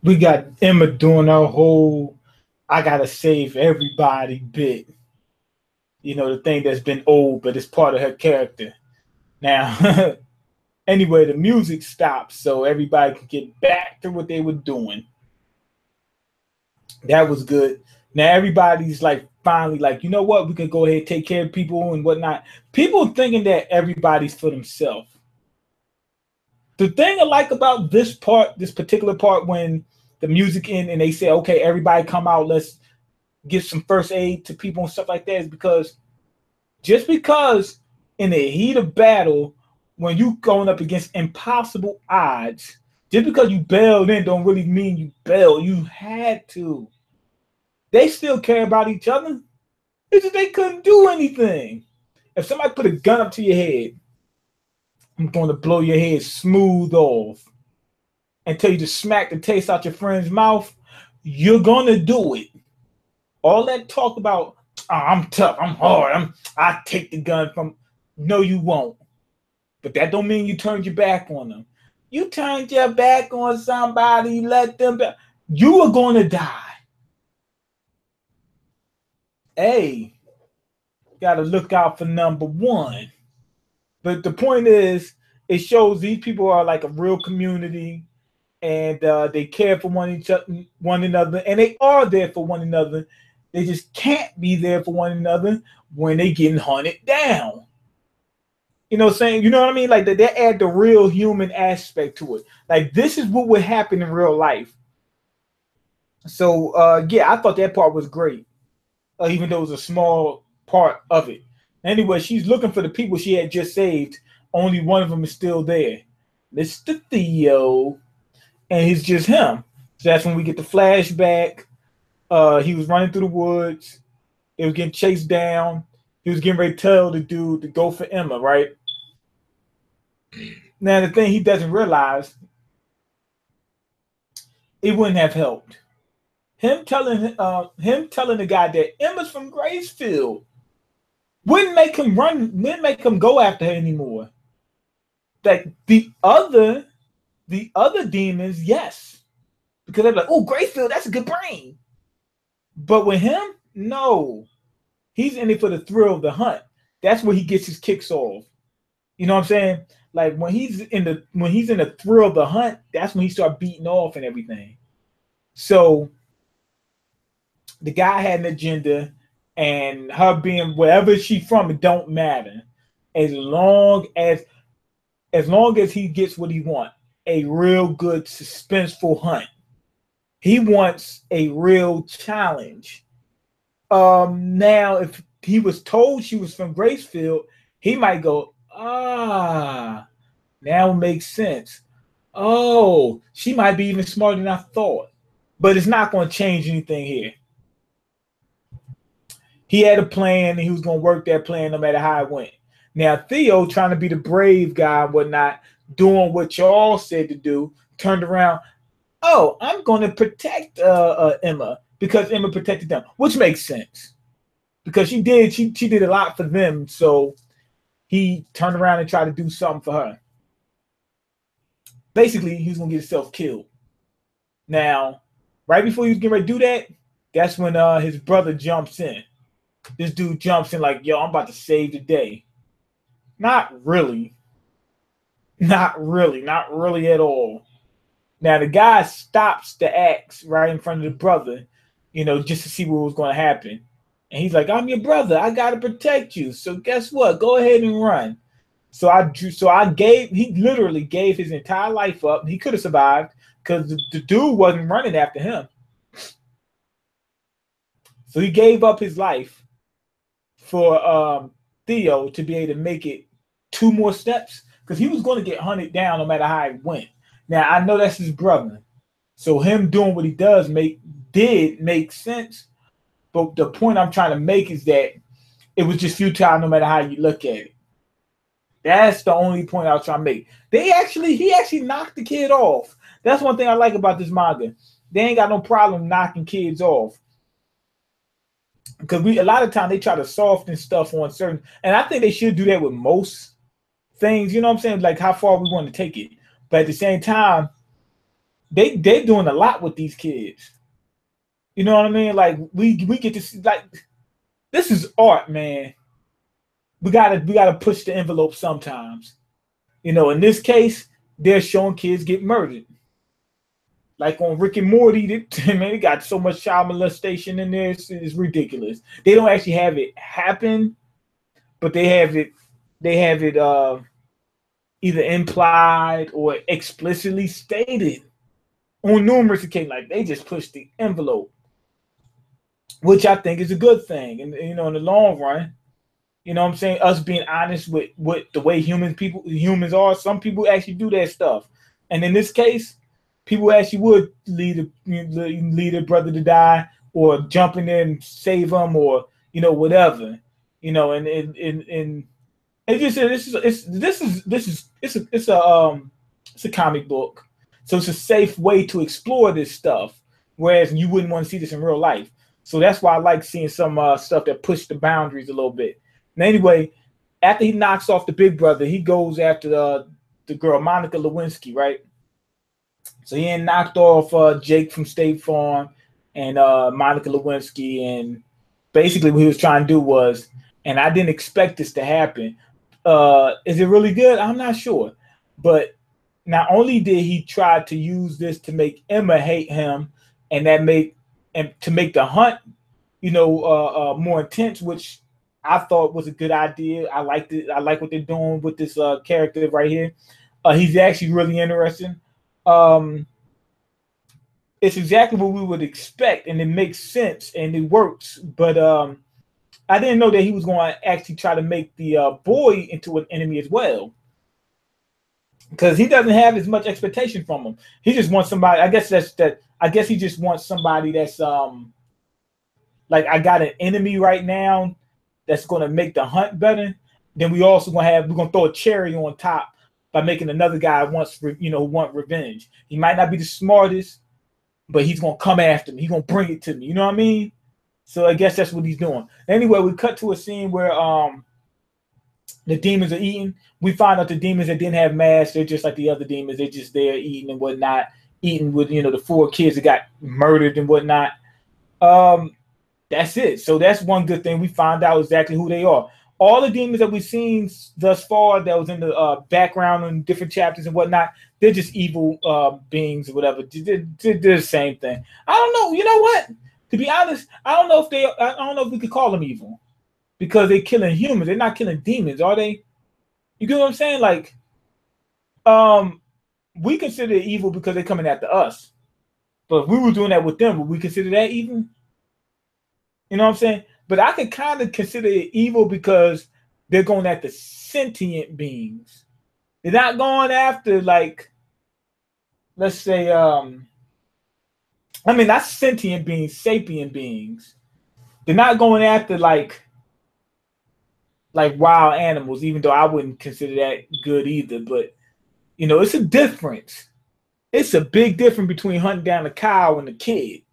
We got Emma doing her whole "I gotta save everybody" bit. You know, the thing that's been old, but it's part of her character. Now, anyway, the music stops so everybody can get back to what they were doing. That was good. Now everybody's like finally like, you know what? We can go ahead and take care of people and whatnot. People thinking that everybody's for themselves. The thing I like about this part, this particular part, when the music in and they say, okay, everybody come out, let's give some first aid to people and stuff like that, is because just because in the heat of battle, when you going up against impossible odds, just because you bailed in don't really mean you bailed. You had to. They still care about each other. It's just they couldn't do anything. If somebody put a gun up to your head, I'm going to blow your head smooth off and tell you to smack the taste out your friend's mouth, you're going to do it. All that talk about, oh, I'm tough, I'm hard, I take the gun from. No, you won't. But that don't mean you turned your back on them. You turned your back on somebody, let them back. You are going to die. Hey, got to look out for number one. But the point is, it shows these people are like a real community, and they care for one another, and they are there for one another. They just can't be there for one another when they getting hunted down. You know what I'm saying? You know what I mean? Like they add the real human aspect to it. Like this is what would happen in real life. So yeah, I thought that part was great, even though it was a small part of it. Anyway, she's looking for the people she had just saved. Only one of them is still there, Mr. Theo, and he's just him. So that's when we get the flashback. He was running through the woods. They was getting chased down. He was getting ready to tell the dude to go for Emma, right? Now the thing he doesn't realize, it wouldn't have helped. Him telling the guy that Emma's from Gracefield wouldn't make him run, wouldn't make him go after her anymore. Like the other demons, yes, because they're like, oh, Gracefield, that's a good brain. But with him, no, he's in it for the thrill of the hunt. That's where he gets his kicks off. You know what I'm saying? Like when he's in the thrill of the hunt, that's when he start beating off and everything. So the guy had an agenda, and her being wherever she's from, it don't matter. As long as he gets what he wants, a real good suspenseful hunt. He wants a real challenge. Now if he was told she was from Gracefield, he might go, now it makes sense. Oh, she might be even smarter than I thought. But it's not going to change anything here. He had a plan, and he was going to work that plan no matter how it went. Now, Theo, trying to be the brave guy and whatnot, doing what y'all said to do, turned around. Oh, I'm going to protect Emma because Emma protected them, which makes sense because she did a lot for them. So he turned around and tried to do something for her. Basically, he was going to get himself killed. Now, right before he was getting ready to do that, that's when his brother jumps in. This dude jumps in like, yo, I'm about to save the day. Not really. Not really. Not really at all. Now, the guy stops the axe right in front of the brother, just to see what was going to happen. And he's like, I'm your brother. I got to protect you. So guess what? Go ahead and run. He literally gave his entire life up. He could have survived because the dude wasn't running after him. So he gave up his life for Theo to be able to make it 2 more steps because he was going to get hunted down no matter how it went. Now I know that's his brother, so him doing what he did make sense. But the point I'm trying to make is that it was just futile no matter how you look at it. That's the only point I was trying to make. He actually knocked the kid off. That's one thing I like about this manga. They ain't got no problem knocking kids off. Because a lot of times they try to soften stuff on certain, and I think they should do that with most things. You know what I'm saying? Like how far we want to take it. But at the same time, they're doing a lot with these kids. You know what I mean? Like we get to see, like, this is art, man. We gotta push the envelope sometimes. You know, in this case, they're showing kids get murdered. Like on Rick and Morty, man, they got so much child molestation in there, it's ridiculous. They don't actually have it happen, but they have it either implied or explicitly stated on numerous occasions. Like they just push the envelope, which I think is a good thing. And you know, in the long run, you know what I'm saying? Us being honest with the way humans are, some people actually do that stuff. And in this case, people actually would lead a brother to die, or jump in there and save them, or you know, whatever. You know, and it just it's a comic book, so it's a safe way to explore this stuff. Whereas you wouldn't want to see this in real life. So that's why I like seeing some stuff that push the boundaries a little bit. And anyway, after he knocks off the big brother, he goes after the girl Monica Lewinsky, right? So he had knocked off Jake from State Farm and Monica Lewinsky, and basically what he was trying to do was, and I didn't expect this to happen. Is it really good? I'm not sure, but not only did he try to use this to make Emma hate him, and to make the hunt, you know, more intense, which I thought was a good idea. I liked it. I like what they're doing with this character right here. He's actually really interesting. It's exactly what we would expect, and it makes sense, and it works. But I didn't know that he was going to actually try to make the boy into an enemy as well, because he doesn't have as much expectation from him. He just wants somebody. I guess he just wants somebody that's like, I got an enemy right now that's going to make the hunt better. Then we're going to throw a cherry on top by making another guy want revenge. He might not be the smartest, but he's going to come after me. He's going to bring it to me. You know what I mean? So I guess that's what he's doing. Anyway, we cut to a scene where the demons are eating. We find out the demons that didn't have masks, they're just like the other demons. They're just there eating and whatnot, eating with, you know, the 4 kids that got murdered and whatnot. That's it. So that's one good thing. We find out exactly who they are. All the demons that we've seen thus far that was in the background in different chapters and whatnot, they're just evil beings or whatever. They're the same thing. I don't know. You know what? To be honest, I don't know if we could call them evil, because they're killing humans. They're not killing demons, are they? You get what I'm saying? Like, we consider it evil because they're coming after us. But if we were doing that with them, would we consider that evil? You know what I'm saying? But I could kind of consider it evil because they're going after sentient beings. They're not going after, like, let's say, not sentient beings, sapient beings. They're not going after like wild animals, even though I wouldn't consider that good either. But, you know, it's a difference. It's a big difference between hunting down a cow and a kid.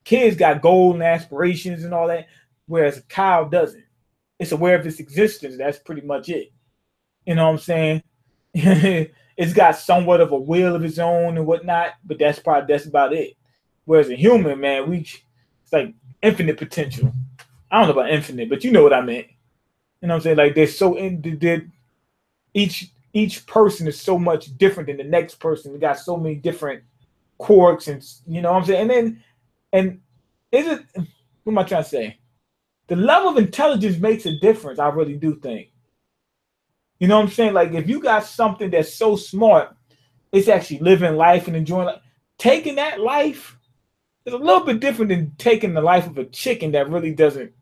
Kids got goals and aspirations and all that, whereas a cow doesn't. It's aware of its existence. That's pretty much it. You know what I'm saying? It's got somewhat of a will of its own and whatnot, but that's about it. Whereas a human, man, it's like infinite potential. I don't know about infinite, but you know what I meant. You know what I'm saying? Like, each person is so much different than the next person. They got so many different quirks, and you know what I'm saying? And what am I trying to say? The level of intelligence makes a difference. I really do think. You know what I'm saying? Like, if you got something that's so smart, it's actually living life and enjoying life. Taking that life is a little bit different than taking the life of a chicken that really doesn't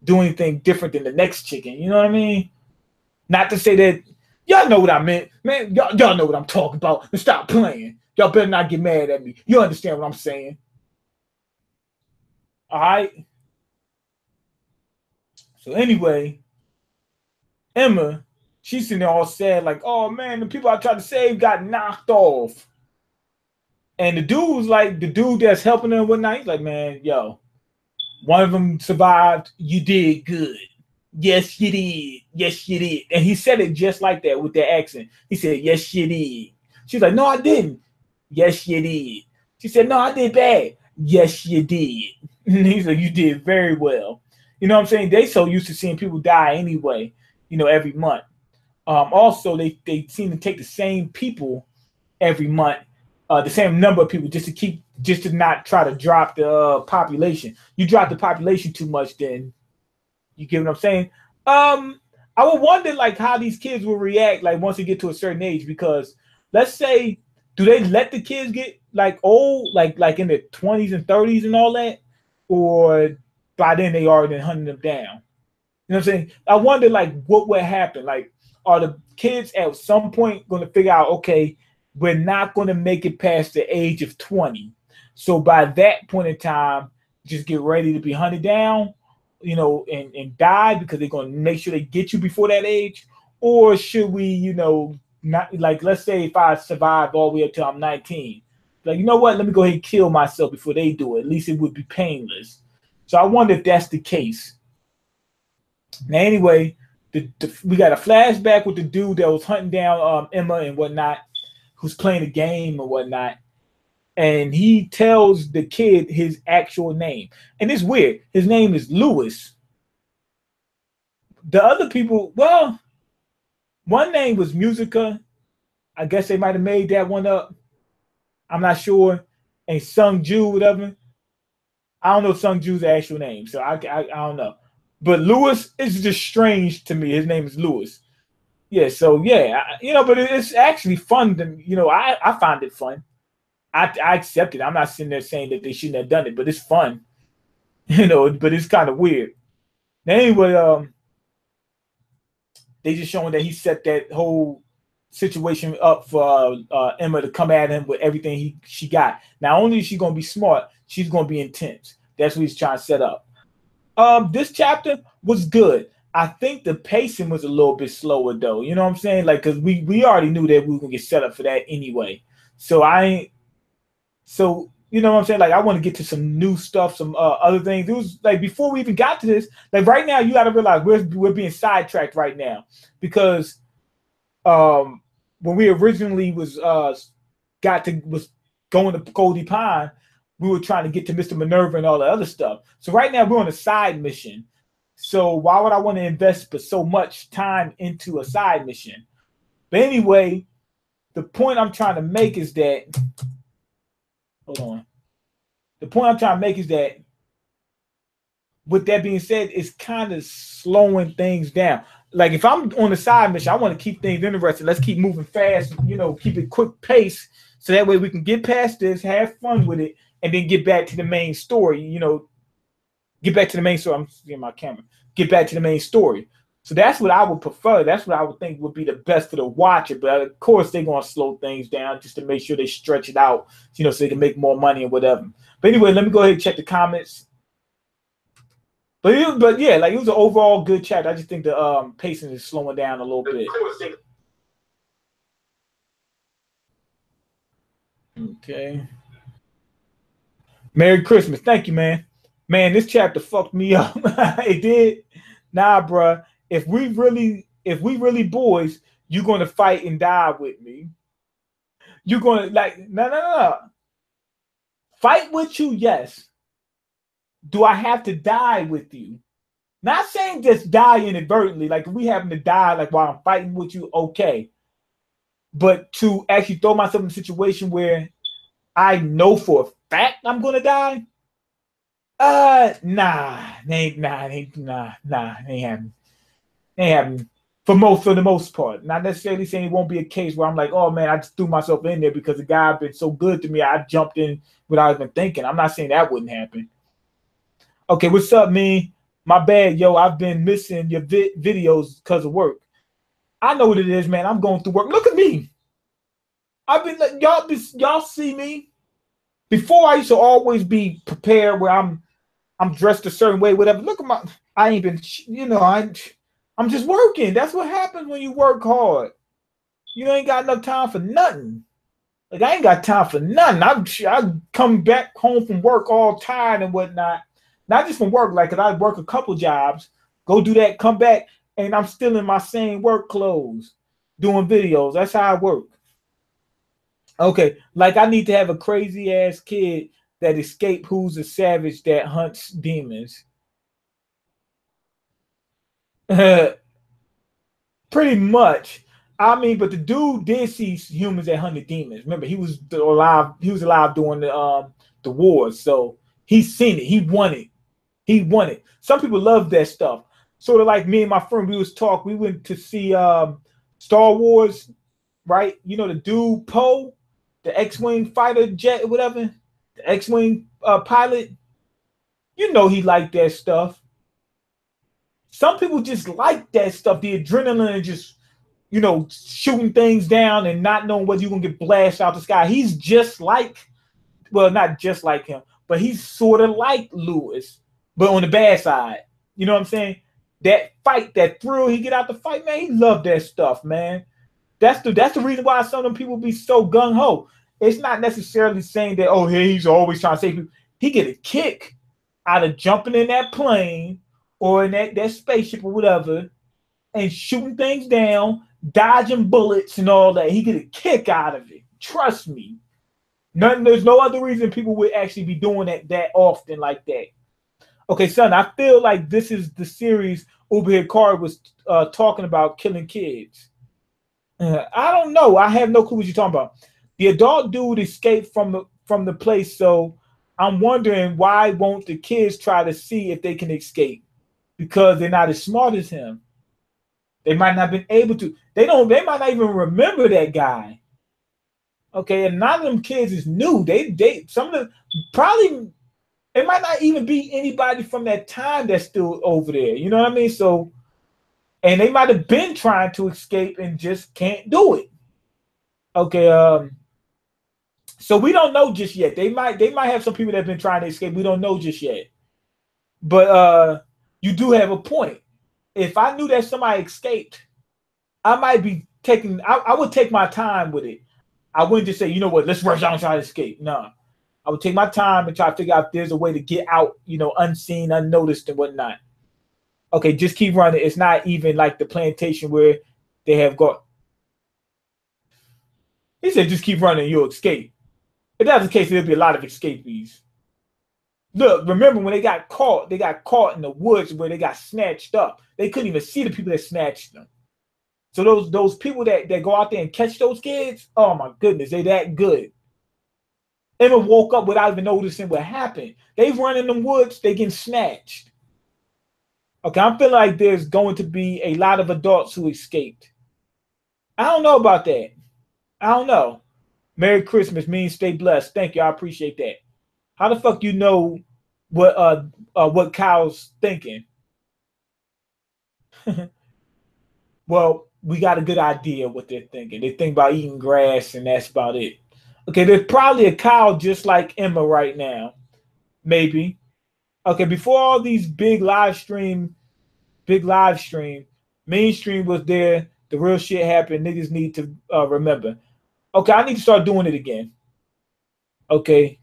do anything different than the next chicken. You know what I mean? Not to say that y'all know what I meant, man. Y'all know what I'm talking about. And stop playing. Y'all better not get mad at me. You understand what I'm saying? All right. So anyway, Emma, she's sitting there all sad, like, oh man, the people I tried to save got knocked off. And the dude that's helping her and whatnot, he's like, man, yo, one of them survived. You did good. Yes, you did. Yes, you did. And he said it just like that with that accent. He said, yes, you did. She's like, no, I didn't. Yes, you did. She said, no, I did bad. Yes, you did. And he said, you did very well. You know what I'm saying? They so used to seeing people die anyway, you know, every month. Also, they seem to take the same people every month, the same number of people, just to not try to drop the population. You drop the population too much, then you get what I'm saying. I would wonder like how these kids will react like once they get to a certain age, because let's say, do they let the kids get like old, like in their 20s and 30s and all that, or by then they already hunting them down? You know what I'm saying? I wonder like what would happen. Like, are the kids at some point going to figure out, okay, we're not going to make it past the age of 20. So by that point in time, just get ready to be hunted down, you know, and die, because they're going to make sure they get you before that age? Or should we, you know, not like, let's say if I survive all the way up till I'm 19, like, you know what, let me go ahead and kill myself before they do it. At least it would be painless. So I wonder if that's the case. Now, anyway, we got a flashback with the dude that was hunting down Emma and whatnot, who's playing a game or whatnot. And he tells the kid his actual name. And it's weird. His name is Lewis. The other people, well, one name was Musica. I guess they might have made that one up. I'm not sure. And Sung Ju, whatever. I don't know Sung Ju's actual name, so I don't know. But Lewis is just strange to me. His name is Lewis. Yeah, so yeah, you know, but it's actually fun. I find it fun. I accept it. I'm not sitting there saying that they shouldn't have done it, but it's fun. You know, but it's kind of weird. Now, anyway, they just showing that he set that whole situation up for Emma to come at him with everything she got. Not only is she going to be smart, she's going to be intense. That's what he's trying to set up. This chapter was good. I think the pacing was a little bit slower though. You know what I'm saying? Like, because we already knew that we were going to get set up for that anyway. So you know what I'm saying? Like, I want to get to some new stuff, some other things. It was like before we even got to this, like right now, you got to realize we're being sidetracked right now, because when we originally was going to Goldie Pine, we were trying to get to Mr. Minerva and all the other stuff. So right now we're on a side mission. So why would I want to invest so much time into a side mission? But anyway, the point I'm trying to make is that, hold on. The point I'm trying to make is that, with that being said, it's kind of slowing things down. Like, if I'm on the side mission, I want to keep things interesting. Let's keep moving fast, you know, keep it quick pace, so that way we can get past this, have fun with it, and then get back to the main story, you know, get back to the main story. I'm getting my camera. Get back to the main story. So that's what I would prefer. That's what I would think would be the best for the watcher. But of course, they're going to slow things down just to make sure they stretch it out, you know, so they can make more money and whatever. But anyway, let me go ahead and check the comments. But yeah, like, it was an overall good chat. I just think the pacing is slowing down a little bit. Okay. Merry Christmas. Thank you, man. Man, this chapter fucked me up. It did. Nah, bruh. If we really boys, you're gonna fight and die with me. You're gonna, like, no. Fight with you, yes. Do I have to die with you? Not saying just die inadvertently, like if we happen to die like while I'm fighting with you, okay. But to actually throw myself in a situation where I know for a fact I'm gonna die, ain't happening. Ain't happening. For the most part. Not necessarily saying it won't be a case where I'm like, oh man, I just threw myself in there because the guy been so good to me, I jumped in without even thinking. I'm not saying that wouldn't happen. Okay, what's up, man? My bad, yo. I've been missing your videos because of work. I know what it is, man. I'm going through work. Look at me. I've been y'all see me. Before, I used to always be prepared where I'm dressed a certain way, whatever. Look at I ain't been, you know, I'm just working. That's what happens when you work hard. You ain't got enough time for nothing. Like, I ain't got time for nothing. I come back home from work all tired and whatnot. Not just from work, like, 'cause I work a couple jobs, go do that, come back, and I'm still in my same work clothes, doing videos. That's how I work. Okay, like I need to have a crazy ass kid that escaped who's a savage that hunts demons. Pretty much. I mean, but the dude did see humans that hunted demons. Remember, he was alive. He was alive during the wars, so he's seen it. He won it. He won it. Some people love that stuff. Sort of like me and my friend. We was talk. We went to see Star Wars, right? You know the dude Poe, the X-wing fighter jet, or whatever, the X-wing pilot. You know he liked that stuff. Some people just like that stuff. The adrenaline and just shooting things down and not knowing whether you're gonna get blasted out the sky. He's just like, well, not just like him, but he's sort of like Lewis, but on the bad side. You know what I'm saying? That fight, that thrill he get out the fight, man, he loved that stuff, man. That's the reason why some of them people be so gung ho. It's not necessarily saying that, oh, hey, he's always trying to save people. He get a kick out of jumping in that plane or in that spaceship or whatever and shooting things down, dodging bullets and all that. He get a kick out of it. Trust me. There's no other reason people would actually be doing that often like that. Okay, son, I feel like this is the series Uber Hikari was talking about killing kids. I don't know. I have no clue what you're talking about. The adult dude escaped from the place, so I'm wondering why won't the kids try to see if they can escape? Because they're not as smart as him. They might not have been able to. They might not even remember that guy. Okay, and none of them kids is new. Some of them probably it might not even be anybody from that time that's still over there. You know what I mean? So, and they might have been trying to escape and just can't do it. Okay, so we don't know just yet. They might have some people that have been trying to escape. We don't know just yet. But you do have a point. If I knew that somebody escaped, I might be taking. I would take my time with it. I wouldn't just say, you know what, let's rush out and try to escape. No, I would take my time and try to figure out if there's a way to get out, unseen, unnoticed, and whatnot. Okay, just keep running. It's not even like the plantation where they have got. He said, just keep running, you'll escape. If that's the case, there'll be a lot of escapees. Look, remember when they got caught in the woods where they got snatched up. They couldn't even see the people that snatched them. So those people that go out there and catch those kids, oh my goodness, they that good. Emma woke up without even noticing what happened. They run in the woods, they getting snatched. Okay, I'm feeling like there's going to be a lot of adults who escaped. I don't know about that. I don't know. Merry Christmas means stay blessed. Thank you. I appreciate that. How the fuck you know what Kyle's thinking? Well, we got a good idea what they're thinking. They think about eating grass and that's about it. Okay, there's probably a Kyle just like Emma right now. Maybe. Okay, before all these big live stream, mainstream was there. The real shit happened. Niggas need to remember. Okay, I need to start doing it again. Okay.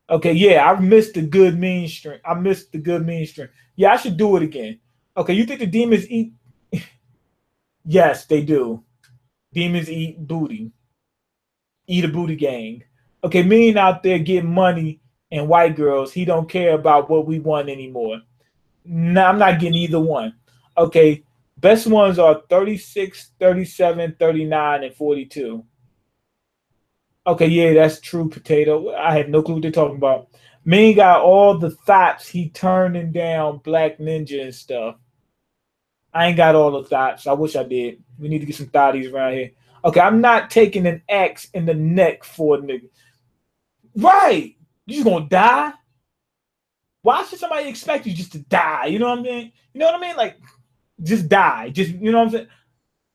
Okay, yeah, I missed the good mainstream. Yeah, I should do it again. Okay, you think the demons eat? Yes, they do. Demons eat booty. Eat a booty gang. Okay, Mean out there getting money and white girls. He don't care about what we want anymore. No, I'm not getting either one. Okay, best ones are 36, 37, 39, and 42. Okay, yeah, that's true, Potato. I have no clue what they're talking about. Mean got all the thoughts. He turning down Black Ninja and stuff. I ain't got all the thoughts. I wish I did. We need to get some thotties around here. Okay, I'm not taking an axe in the neck for a nigga. Right. You just gonna die? Why should somebody expect you just to die? You know what I mean? You know what I mean? Like, just die. Just, you know what I'm saying?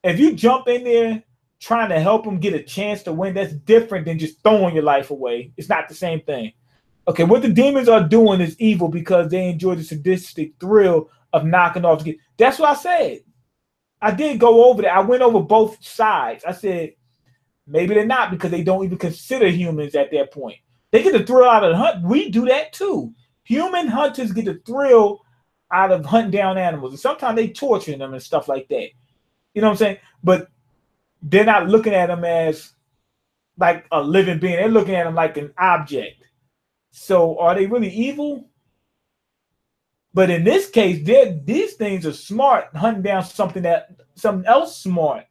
If you jump in there trying to help them get a chance to win, that's different than just throwing your life away. It's not the same thing. Okay, what the demons are doing is evil because they enjoy the sadistic thrill of knocking off. That's what I said. I did go over that. I went over both sides. I said, maybe they're not because they don't even consider humans at that point. They get the thrill out of the hunt. We do that too. Human hunters get the thrill out of hunting down animals. And sometimes they torture them and stuff like that. You know what I'm saying? But they're not looking at them as like a living being. They're looking at him like an object. So are they really evil? But in this case, these things are smart, hunting down something else smart.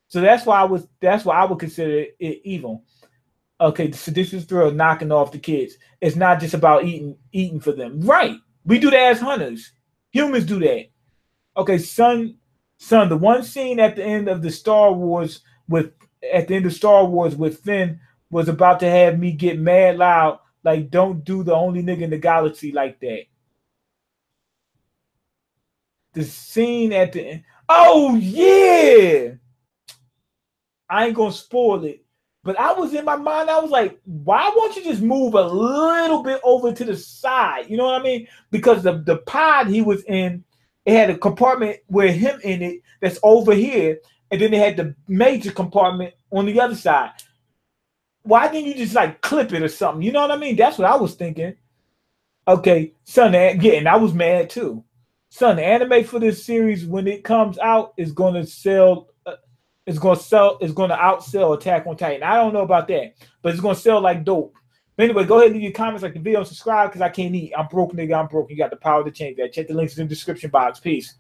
So that's why I would consider it evil. Okay, so this is through knocking off the kids. It's not just about eating for them. Right. We do that as hunters. Humans do that. Okay, son, the one scene at the end of the Star Wars with Finn was about to have me get mad loud. Like, don't do the only nigga in the galaxy like that. The scene at the end. Oh yeah. I ain't gonna spoil it. But I was in my mind, I was like, why won't you just move a little bit over to the side? You know what I mean? Because the pod he was in, it had a compartment with him in it that's over here, and then they had the major compartment on the other side. Why didn't you just like clip it or something? You know what I mean? That's what I was thinking. Okay, son, yeah, and I was mad too. Son, the anime for this series when it comes out is going to sell. It's going to outsell Attack on Titan. I don't know about that, but it's going to sell like dope. But anyway, go ahead and leave your comments, like the video, and subscribe because I can't eat. I'm broke, nigga. I'm broke. You got the power to change that. Check the links in the description box. Peace.